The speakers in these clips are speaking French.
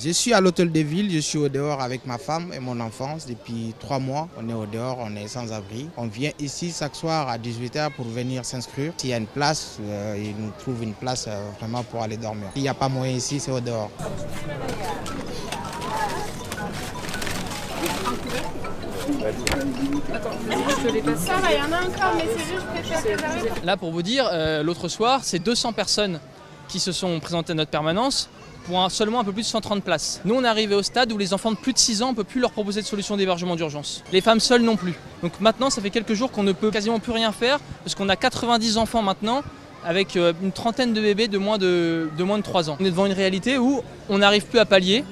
Je suis à l'hôtel de ville, je suis au dehors avec ma femme et mon enfant. Depuis 3 mois, on est au dehors, on est sans abri. On vient ici chaque soir à 18h pour venir s'inscrire. S'il y a une place, ils nous trouvent une place vraiment pour aller dormir. S'il n'y a pas moyen ici, c'est au dehors. Ça va, il y en a encore, mais c'est juste que je préfère préserver. Là, pour vous dire, l'autre soir, c'est 200 personnes qui se sont présentées à notre permanence pour seulement un peu plus de 130 places. Nous, on est arrivé au stade où les enfants de plus de 6 ans, on ne peut plus leur proposer de solution d'hébergement d'urgence. Les femmes seules non plus. Donc maintenant, ça fait quelques jours qu'on ne peut quasiment plus rien faire parce qu'on a 90 enfants maintenant avec une trentaine de bébés de moins de 3 ans. On est devant une réalité où on n'arrive plus à pallier.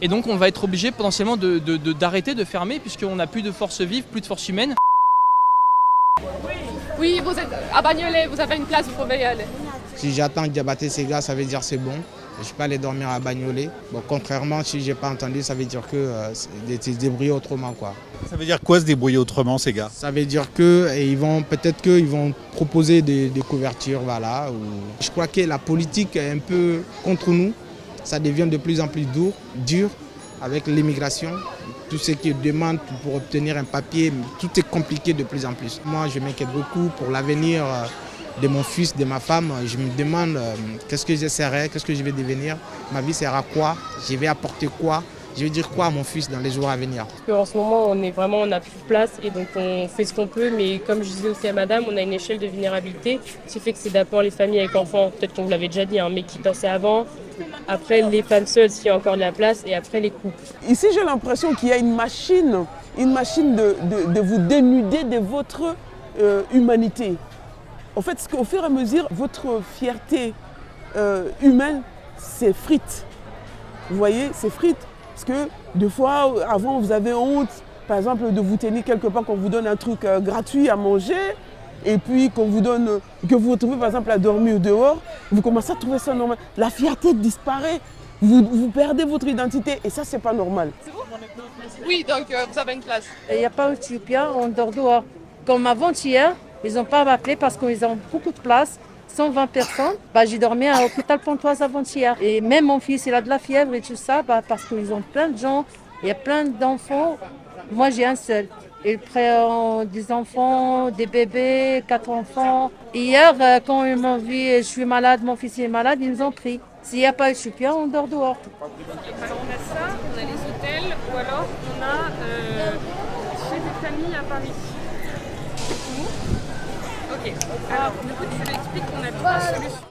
Et donc on va être obligé potentiellement d'arrêter, de fermer, puisqu'on n'a plus de force vive, plus de force humaine. Oui, vous êtes à Bagnolet, vous avez une place, vous pouvez y aller. Si j'attends Diabaté Sega, ça veut dire c'est bon. Je peux aller dormir à Bagnolet. Bon, contrairement, si je n'ai pas entendu, ça veut dire que se débrouiller autrement, quoi. Ça veut dire quoi se débrouiller autrement, ces gars? Ça veut dire que peut-être qu'ils vont proposer des couvertures, voilà. Je crois que la politique est un peu contre nous. Ça devient de plus en plus dur avec l'immigration. Tout ce qui demande pour obtenir un papier, tout est compliqué de plus en plus. Moi, je m'inquiète beaucoup pour l'avenir de mon fils, de ma femme. Je me demande qu'est-ce que je serai, qu'est-ce que je vais devenir. Ma vie sera quoi? Je vais apporter quoi? Je vais dire quoi à mon fils dans les jours à venir? En ce moment, on n'a plus de place et donc on fait ce qu'on peut. Mais comme je disais aussi à madame, on a une échelle de vulnérabilité. Ce qui fait que c'est d'abord les familles avec enfants, peut-être qu'on vous l'avait déjà dit, mais qui passaient avant. Après, les femmes seules, s'il y a encore de la place. Et après, les couples. Ici, j'ai l'impression qu'il y a une machine de vous dénuder de votre humanité. En fait, au fur et à mesure, votre fierté humaine s'effrite. Vous voyez, s'effrite. Parce que des fois, avant, vous avez honte, par exemple, de vous tenir quelque part qu'on vous donne un truc gratuit à manger. Et puis qu'on vous donne, que vous retrouvez par exemple à dormir dehors, vous commencez à trouver ça normal. La fierté disparaît. Vous perdez votre identité et ça, c'est pas normal. Oui, donc vous avez une place. Il n'y a pas Utopia, on dort dehors. Comme avant-hier, ils n'ont pas appelé parce qu'ils ont beaucoup de place, 120 personnes. J'ai dormi à l'hôpital Pontoise avant-hier. Et même mon fils, il a de la fièvre et tout ça, parce qu'ils ont plein de gens, il y a plein d'enfants. Moi, j'ai un seul. Ils prennent des enfants, des bébés, 4 enfants. Hier, quand ils m'ont vu, je suis malade, mon fils est malade, ils nous ont pris. S'il n'y a pas Utopia, on dort dehors. Alors on a ça, on a les hôtels, ou alors on a chez des familles à Paris. Ok, alors du coup tu lui expliques qu'on a 3 solutions.